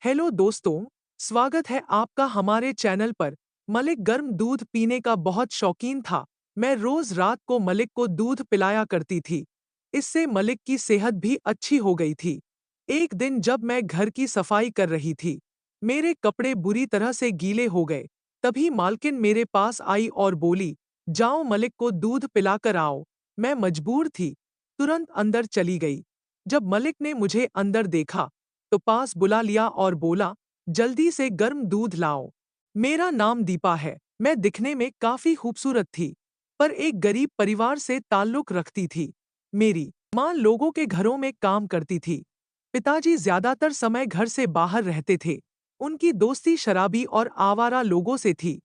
Hello दोस्तों, स्वागत है आपका हमारे चैनल पर। मलिक गर्म दूध पीने का बहुत शौकीन था। मैं रोज रात को मलिक को दूध पिलाया करती थी। इससे मलिक की सेहत भी अच्छी हो गई थी। एक दिन जब मैं घर की सफाई कर रही थी, मेरे कपड़े बुरी तरह से गीले हो गए। तभी मालकिन मेरे पास आई और बोली, जाओ मलिक को दूध पिलाकर आओ। मैं मजबूर थी, तुरंत अंदर चली गई। जब मलिक ने मुझे अंदर देखा तो पास बुला लिया और बोला, जल्दी से गर्म दूध लाओ। मेरा नाम दीपा है। मैं दिखने में काफी खूबसूरत थी, पर एक गरीब परिवार से ताल्लुक रखती थी। मेरी माँ लोगों के घरों में काम करती थी। पिताजी ज्यादातर समय घर से बाहर रहते थे। उनकी दोस्ती शराबी और आवारा लोगों से थी,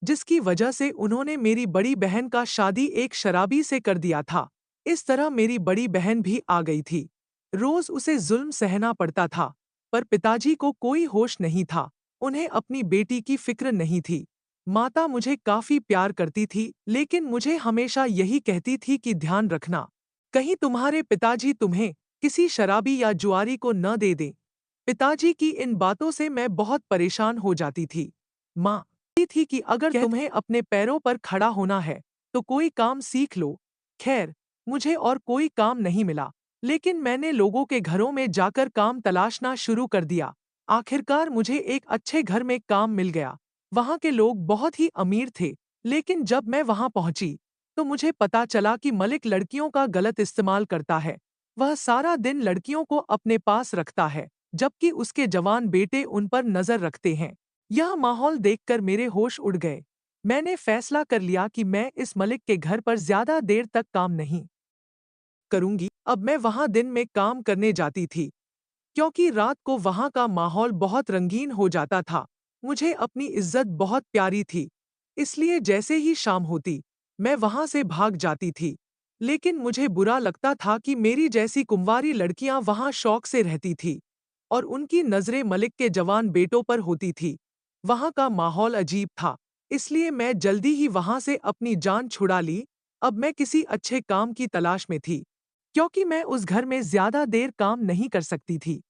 जिसकी वजह से उन्होंने मेरी बड़ी बहन का शादी एक शराबी से कर दिया था। इस तरह मेरी बड़ी बहन भी आ गई थी। रोज उसे जुल्म सहना पड़ता था, पर पिताजी को कोई होश नहीं था। उन्हें अपनी बेटी की फिक्र नहीं थी। माता मुझे काफी प्यार करती थी, लेकिन मुझे हमेशा यही कहती थी कि ध्यान रखना, कहीं तुम्हारे पिताजी तुम्हें किसी शराबी या जुआरी को न दे दें। पिताजी की इन बातों से मैं बहुत परेशान हो जाती थी। माँ कहती थी कि अगर तुम्हें अपने पैरों पर खड़ा होना है, तो कोई काम सीख लो। खैर, मुझे और कोई काम नहीं मिला, लेकिन मैंने लोगों के घरों में जाकर काम तलाशना शुरू कर दिया। आखिरकार मुझे एक अच्छे घर में काम मिल गया। वहाँ के लोग बहुत ही अमीर थे, लेकिन जब मैं वहाँ पहुँची, तो मुझे पता चला कि मलिक लड़कियों का गलत इस्तेमाल करता है। वह सारा दिन लड़कियों को अपने पास रखता है, जबकि उसके जवान बेटे उन पर नजर रखते हैं। यह माहौल देखकर मेरे होश उड़ गए। मैंने फैसला कर लिया कि मैं इस मलिक के घर पर ज्यादा देर तक काम नहीं करूंगी। अब मैं वहां दिन में काम करने जाती थी, क्योंकि रात को वहां का माहौल बहुत रंगीन हो जाता था। मुझे अपनी इज्जत बहुत प्यारी थी, इसलिए जैसे ही शाम होती, मैं वहां से भाग जाती थी। लेकिन मुझे बुरा लगता था कि मेरी जैसी कुंवारी लड़कियां वहां शौक से रहती थी, और उनकी नजरें मलिक के जवान बेटों पर होती थी। वहां का माहौल अजीब था, इसलिए मैं जल्दी ही वहां से अपनी जान छुड़ा ली। अब मैं किसी अच्छे काम की तलाश में थी, क्योंकि मैं उस घर में ज्यादा देर काम नहीं कर सकती थी।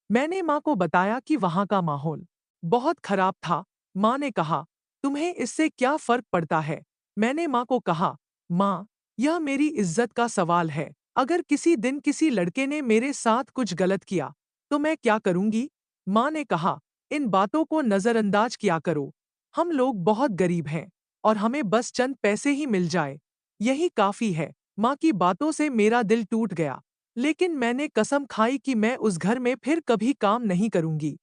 मैंने माँ को बताया कि वहां का माहौल बहुत खराब था। माँ ने कहा, तुम्हें इससे क्या फर्क पड़ता है? मैंने माँ को कहा, माँ, यह मेरी इज्जत का सवाल है। अगर किसी दिन किसी लड़के ने मेरे साथ कुछ गलत किया, तो मैं क्या करूंगी? माँ ने कहा, इन बातों को नजरअंदाज किया करो। हम लोग बहुत गरीब हैं, और हमें बस चंद पैसे ही मिल जाए, यही काफी है। माँ की बातों से मेरा दिल टूट गया, लेकिन मैंने कसम खाई कि मैं उस घर में फिर कभी काम नहीं करूंगी।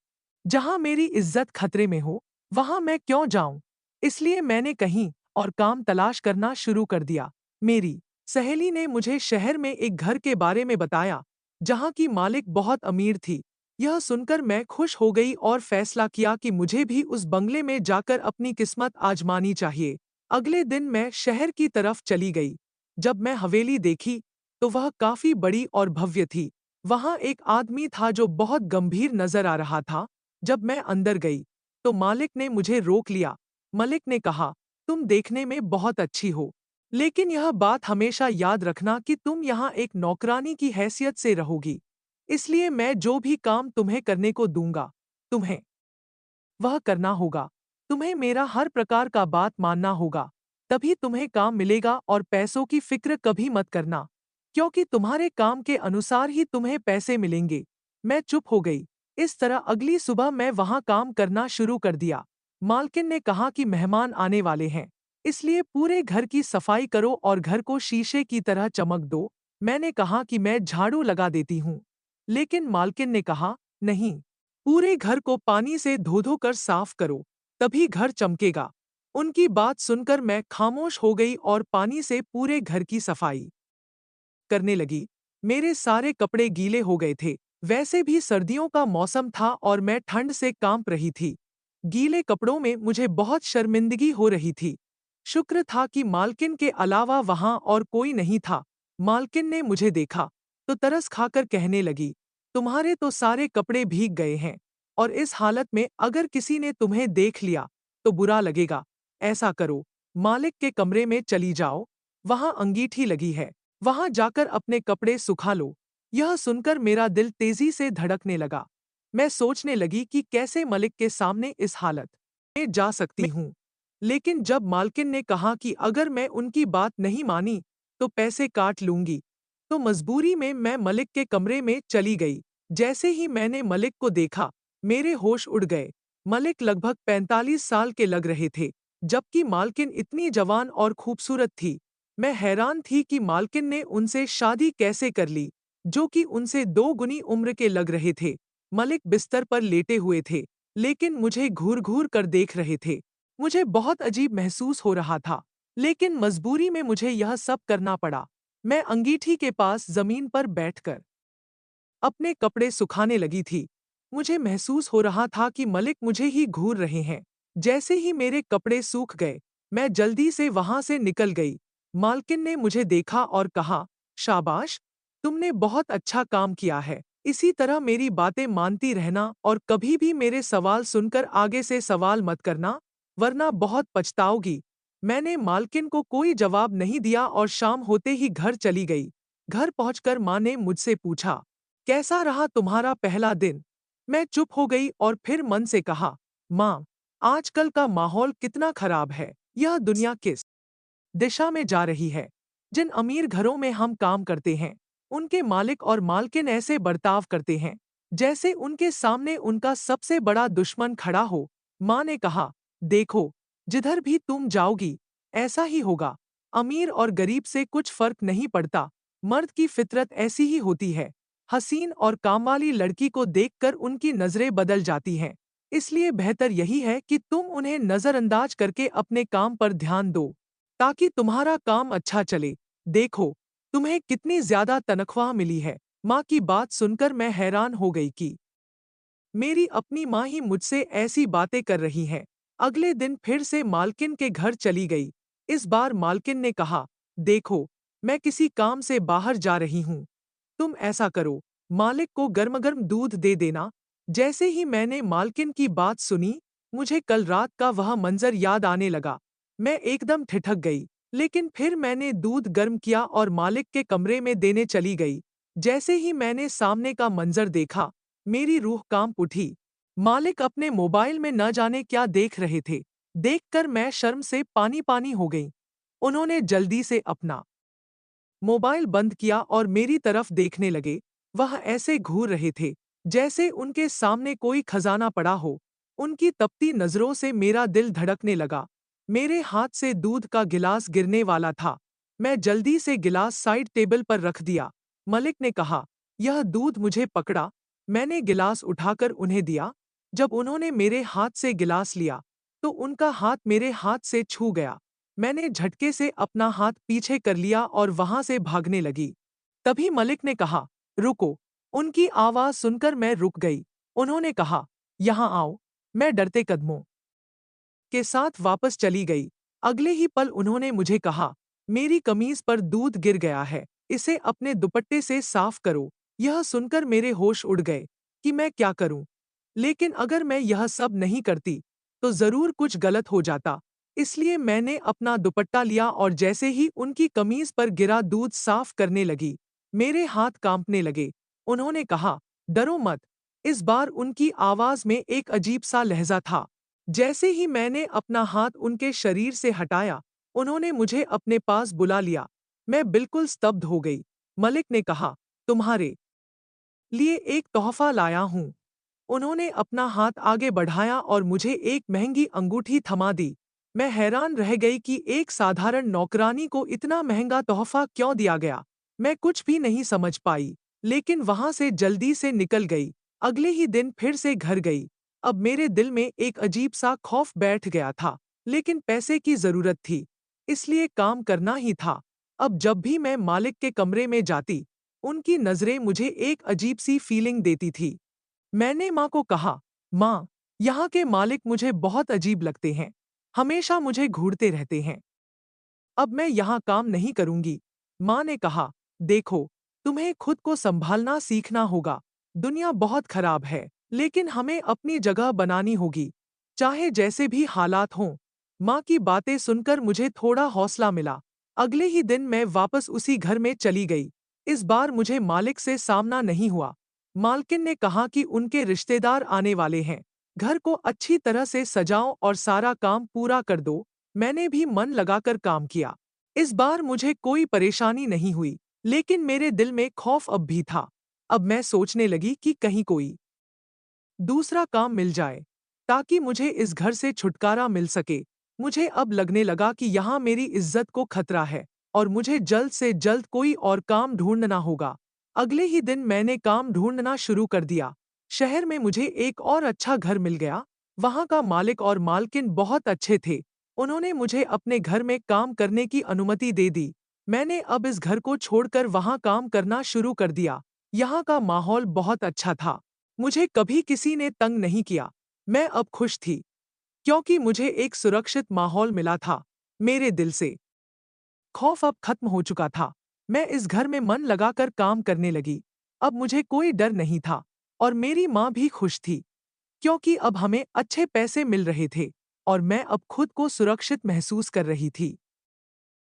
जहां मेरी इज्जत खतरे में हो, वहां मैं क्यों जाऊं? इसलिए मैंने कहीं और काम तलाश करना शुरू कर दिया। मेरी सहेली ने मुझे शहर में एक घर के बारे में बताया, जहां की मालिक बहुत अमीर थी। यह सुनकर मैं खुश हो गई और फैसला किया कि मुझे भी उस बंगले में जाकर अपनी किस्मत आजमानी चाहिए। अगले दिन मैं शहर की तरफ चली गई। जब मैं हवेली देखी, तो वह काफी बड़ी और भव्य थी। वहां एक आदमी था जो बहुत गंभीर नजर आ रहा था। जब मैं अंदर गई, तो मालिक ने मुझे रोक लिया। मलिक ने कहा, तुम देखने में बहुत अच्छी हो, लेकिन यह बात हमेशा याद रखना कि तुम यहाँ एक नौकरानी की हैसियत से रहोगी। इसलिए मैं जो भी काम तुम्हें करने को दूंगा, तुम्हें वह करना होगा। तुम्हें मेरा हर प्रकार का बात मानना होगा, तभी तुम्हें काम मिलेगा, और पैसों की फिक्र कभी मत करना, क्योंकि तुम्हारे काम के अनुसार ही तुम्हें पैसे मिलेंगे। मैं चुप हो गई। इस तरह अगली सुबह मैं वहां काम करना शुरू कर दिया। मालकिन ने कहा कि मेहमान आने वाले हैं, इसलिए पूरे घर की सफाई करो और घर को शीशे की तरह चमक दो। मैंने कहा कि मैं झाड़ू लगा देती हूँ, लेकिन मालकिन ने कहा, नहीं, पूरे घर को पानी से धो धो कर साफ करो, तभी घर चमकेगा। उनकी बात सुनकर मैं खामोश हो गई और पानी से पूरे घर की सफाई करने लगी। मेरे सारे कपड़े गीले हो गए थे। वैसे भी सर्दियों का मौसम था और मैं ठंड से कांप रही थी। गीले कपड़ों में मुझे बहुत शर्मिंदगी हो रही थी। शुक्र था कि मालकिन के अलावा वहां और कोई नहीं था। मालकिन ने मुझे देखा, तो तरस खाकर कहने लगी, तुम्हारे तो सारे कपड़े भीग गए हैं, और इस हालत में अगर किसी ने तुम्हें देख लिया, तो बुरा लगेगा। ऐसा करो, मालिक के कमरे में चली जाओ, वहां अंगीठी लगी है, वहां जाकर अपने कपड़े सुखा लो। यह सुनकर मेरा दिल तेजी से धड़कने लगा। मैं सोचने लगी कि कैसे मलिक के सामने इस हालत में जा सकती हूँ। लेकिन जब मालकिन ने कहा कि अगर मैं उनकी बात नहीं मानी तो पैसे काट लूंगी, तो मजबूरी में मैं मलिक के कमरे में चली गई। जैसे ही मैंने मलिक को देखा, मेरे होश उड़ गए। मलिक लगभग 45 साल के लग रहे थे, जबकि मालकिन इतनी जवान और खूबसूरत थी। मैं हैरान थी कि मालकिन ने उनसे शादी कैसे कर ली, जो कि उनसे 2 गुनी उम्र के लग रहे थे। मलिक बिस्तर पर लेटे हुए थे, लेकिन मुझे घूर-घूर कर देख रहे थे। मुझे बहुत अजीब महसूस हो रहा था, लेकिन मजबूरी में मुझे यह सब करना पड़ा। मैं अंगीठी के पास जमीन पर बैठकर अपने कपड़े सुखाने लगी थी। मुझे महसूस हो रहा था कि मलिक मुझे ही घूर रहे हैं। जैसे ही मेरे कपड़े सूख गए, मैं जल्दी से वहां से निकल गई। मालकिन ने मुझे देखा और कहा, शाबाश, तुमने बहुत अच्छा काम किया है। इसी तरह मेरी बातें मानती रहना और कभी भी मेरे सवाल सुनकर आगे से सवाल मत करना, वरना बहुत पछताओगी। मैंने मालकिन को कोई जवाब नहीं दिया और शाम होते ही घर चली गई। घर पहुंचकर माँ ने मुझसे पूछा, कैसा रहा तुम्हारा पहला दिन? मैं चुप हो गई और फिर मन से कहा, माँ, आजकल का माहौल कितना खराब है। यह दुनिया किस दिशा में जा रही है? जिन अमीर घरों में हम काम करते हैं, उनके मालिक और मालकिन ऐसे बर्ताव करते हैं, जैसे उनके सामने उनका सबसे बड़ा दुश्मन खड़ा हो। माँ ने कहा, देखो, जिधर भी तुम जाओगी, ऐसा ही होगा। अमीर और गरीब से कुछ फर्क नहीं पड़ता। मर्द की फितरत ऐसी ही होती है। हसीन और कामवाली लड़की को देखकर उनकी नजरें बदल जाती हैं। इसलिए बेहतर यही है कि तुम उन्हें नजरअंदाज करके अपने काम पर ध्यान दो, ताकि तुम्हारा काम अच्छा चले। देखो, तुम्हें कितनी ज्यादा तनख्वाह मिली है। माँ की बात सुनकर मैं हैरान हो गई कि मेरी अपनी माँ ही मुझसे ऐसी बातें कर रही हैं। अगले दिन फिर से मालकिन के घर चली गई। इस बार मालकिन ने कहा, देखो, मैं किसी काम से बाहर जा रही हूँ। तुम ऐसा करो, मालिक को गर्म-गर्म दूध दे देना। जैसे ही मैंने मालकिन की बात सुनी, मुझे कल रात का वह मंजर याद आने लगा। मैं एकदम ठिठक गई, लेकिन फिर मैंने दूध गर्म किया और मालिक के कमरे में देने चली गई। जैसे ही मैंने सामने का मंजर देखा, मेरी रूह कांप उठी। मालिक अपने मोबाइल में न जाने क्या देख रहे थे। देखकर मैं शर्म से पानी-पानी हो गई। उन्होंने जल्दी से अपना मोबाइल बंद किया और मेरी तरफ देखने लगे। वह ऐसे घूर रहे थे, जैसे उनके सामने कोई खजाना पड़ा हो। उनकी तपती नजरों से मेरा दिल धड़कने लगा। मेरे हाथ से दूध का गिलास गिरने वाला था। मैं जल्दी से गिलास साइड टेबल पर रख दिया। मलिक ने कहा, यह दूध मुझे पकड़ा। मैंने गिलास उठाकर उन्हें दिया। जब उन्होंने मेरे हाथ से गिलास लिया, तो उनका हाथ मेरे हाथ से छू गया। मैंने झटके से अपना हाथ पीछे कर लिया और वहां से भागने लगी। तभी मलिक ने कहा, रुको। उनकी आवाज सुनकर मैं रुक गई। उन्होंने कहा, यहाँ आओ। मैं डरते कदमों के साथ वापस चली गई। अगले ही पल उन्होंने मुझे कहा, मेरी कमीज पर दूध गिर गया है, इसे अपने दुपट्टे से साफ करो। यह सुनकर मेरे होश उड़ गए कि मैं क्या करूं। लेकिन अगर मैं यह सब नहीं करती, तो जरूर कुछ गलत हो जाता। इसलिए मैंने अपना दुपट्टा लिया और जैसे ही उनकी कमीज पर गिरा दूध साफ करने लगी, मेरे हाथ कांपने लगे। उन्होंने कहा, डरो मत। इस बार उनकी आवाज में एक अजीब सा लहजा था। जैसे ही मैंने अपना हाथ उनके शरीर से हटाया, उन्होंने मुझे अपने पास बुला लिया। मैं बिल्कुल स्तब्ध हो गई। मलिक ने कहा, तुम्हारे लिए एक तोहफा लाया हूं। उन्होंने अपना हाथ आगे बढ़ाया और मुझे एक महंगी अंगूठी थमा दी। मैं हैरान रह गई कि एक साधारण नौकरानी को इतना महंगा तोहफा क्यों दिया गया। मैं कुछ भी नहीं समझ पाई, लेकिन वहां से जल्दी से निकल गई। अगले ही दिन फिर से घर गई। अब मेरे दिल में एक अजीब सा खौफ बैठ गया था, लेकिन पैसे की जरूरत थी, इसलिए काम करना ही था। अब जब भी मैं मालिक के कमरे में जाती, उनकी नजरें मुझे एक अजीब सी फीलिंग देती थी। मैंने माँ को कहा, माँ, यहाँ के मालिक मुझे बहुत अजीब लगते हैं। हमेशा मुझे घूरते रहते हैं। अब मैं यहाँ काम नहीं करूँगी। माँ ने कहा, देखो, तुम्हें खुद को संभालना सीखना होगा। दुनिया बहुत खराब है, लेकिन हमें अपनी जगह बनानी होगी, चाहे जैसे भी हालात हों। माँ की बातें सुनकर मुझे थोड़ा हौसला मिला। अगले ही दिन मैं वापस उसी घर में चली गई। इस बार मुझे मालिक से सामना नहीं हुआ। मालकिन ने कहा कि उनके रिश्तेदार आने वाले हैं। घर को अच्छी तरह से सजाओ और सारा काम पूरा कर दो। मैंने भी मन लगाकर काम किया। इस बार मुझे कोई परेशानी नहीं हुई, लेकिन मेरे दिल में खौफ अब भी था। अब मैं सोचने लगी कि कहीं कोई दूसरा काम मिल जाए, ताकि मुझे इस घर से छुटकारा मिल सके। मुझे अब लगने लगा कि यहाँ मेरी इज्जत को खतरा है और मुझे जल्द से जल्द कोई और काम ढूंढना होगा। अगले ही दिन मैंने काम ढूंढना शुरू कर दिया। शहर में मुझे एक और अच्छा घर मिल गया। वहाँ का मालिक और मालकिन बहुत अच्छे थे। उन्होंने मुझे अपने घर में काम करने की अनुमति दे दी। मैंने अब इस घर को छोड़कर वहाँ काम करना शुरू कर दिया। यहाँ का माहौल बहुत अच्छा था। मुझे कभी किसी ने तंग नहीं किया। मैं अब खुश थी, क्योंकि मुझे एक सुरक्षित माहौल मिला था। मेरे दिल से खौफ अब खत्म हो चुका था। मैं इस घर में मन लगाकर काम करने लगी। अब मुझे कोई डर नहीं था और मेरी माँ भी खुश थी, क्योंकि अब हमें अच्छे पैसे मिल रहे थे और मैं अब खुद को सुरक्षित महसूस कर रही थी।